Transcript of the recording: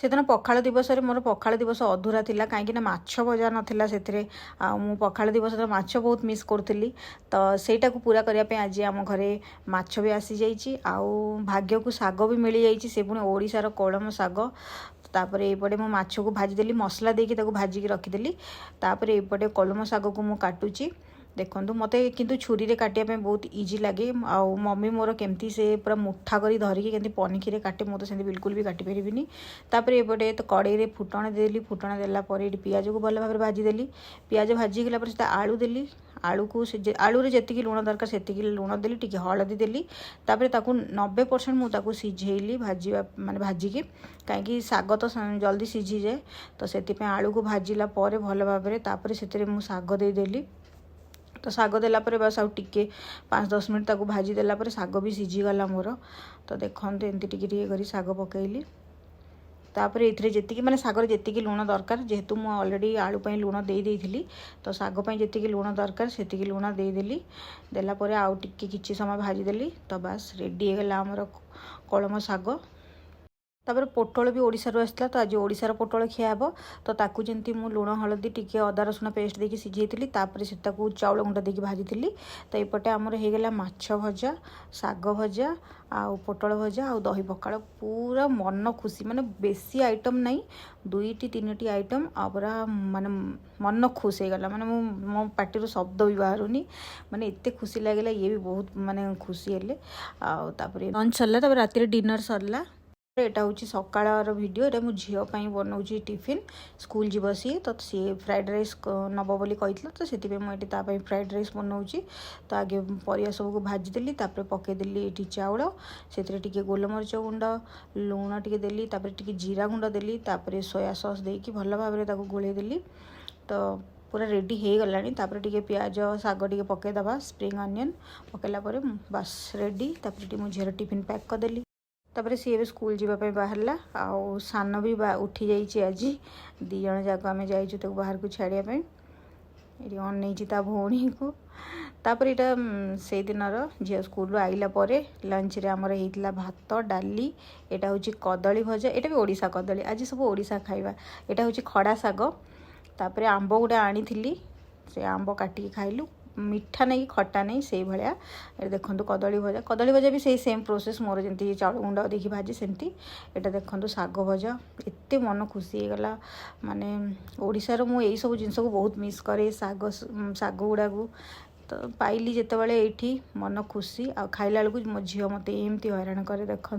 सेदिन पखाल दिवस मोर पखाल दिवस अधूरा थिला कहीं माछ भजा नाला से मु पखाल दिवस माछ बहुत मिस करूली तो सहीटा को पूरा करने आज आम घरे माछ भी आसी जाइए आउ भाग्य को साग भी मिल जाइए से पुणी ओडिशार कलम साग तापर एपटे मो माछ को भाजीदेली मसला देकी भाजिकी रखीदेली तापर एपटे कलम साग को मु काटुची देखो मत कि छुरी रे काटिया बहुत इजी लगे आउ मम्मी मोर केमती से पूरा मुठा करी धरिकी केमती पनिखी काटे मुझे तो बिल्कुल भी काटी पारिनी तापर एपटे तो कड़े फुटण देली फुटण देला पियाज को भल भाव भाजीदेली पियाज भाजीगला से आलू देली आलू को आलू रे जेतिकी लुण दरकार सेतिकी लुण देली टिके हलदी देली तापर ताकू 90% मुझे सिझेली भाजीवा माने भाजिकी कहीं साग तो जल्दी सिझी जाए तो से आलू को भाजिला भल भाव तापर से साग देदेली तो साग देला बस आउ टिके 5-10 मिनट ताकू भाजी देला साग भी सिझीगला मोर तो देखते एमती टिके करी साग पकईली तापर ये जी मैंने सागर जी लुण दरकार जेहेतु मुझे अलरेडी आलू लुण दे देइथिली तो साग जी लुण दरकार से लुण देदेली देलापर आउ टिके किछि समय भाजीदेली तो बस रेडी होगा आमर कलम साग तापर पोटल भी ओडिशारू आसला तो आज ओडिशार पोटल खियाब तो ताकू जंती मु लुण हलदी टिके अदा रसुण पेस्ट देकी सिझेइथिली तापर से ताकू चाउल गुंड देकी भाजीथिली तो एपटे आमर होगला माछ भजा साग भजा आउ पोटल भजा आउ दही पखाल पूरा मन खुशी माने बेसी आइटम नहीं 2-3 आइटम आ पूरा माने मन खुश होगला माने मो पार्टी शब्द भी बाहरुनी माने एते खुशी लगे ये भी बहुत माने खुशी हेले आउे लंच सरला तापर राति डिनर सरला एटा हूँ सकाळर वीडियो एटा मु झील बनाऊँगी टिफिन स्कूल जीव सी तो सी फ्राइड राइस नब बोली कही तो से मुझे फ्राइड राइस बनाऊँगी तो आगे परिया सबको भाजीदेली पकईदेली ये चाउल से गोलमरीच गुंड लुण टे देली टे जीरा गुंड देली सोया सॉस देकी भल भाव गोलईदेली तो पूरा रेडी हो गलानी टे प्याज साग टे पकईदबा स्प्रिंग अनियन पकईला बस रेडी मु झील टिफिन पैक करदेली तापर सी ए स्कूल जीवाई बाहरला आउ सान भी उठी जाइए आज 2 जन जाक आम जाइए बाहर को छाड़िया ये अनई ता भौणी को तापर यहाँ से दिनर झील स्कूल आइला लंच रे आमर होता भात डाली यहाँ हूँ कदली भजा यहाँ भी ओडिशा कदली आज सब ओडिशा खाइबा यहाँ हूँ खड़ा साग तापर आंब गोटे आनी से आंब काटिकी खाइलु मीठा नहीं खट्टा नहीं से भाया देखो कदली भजा भी सही सेम प्रोसेस मोर जमी चाउल गुंड देखी भाजी सेमती यहाँ देखो साग भजा एत मन खुशी होगला माने ओडिशार मु यही सब जिन को बहुत मिस करे साग गुड़ा को तो पाइली जिते बड़े ये मन खुशी आ खाइला बेलू मो झील मत एमती हैरान करे देखु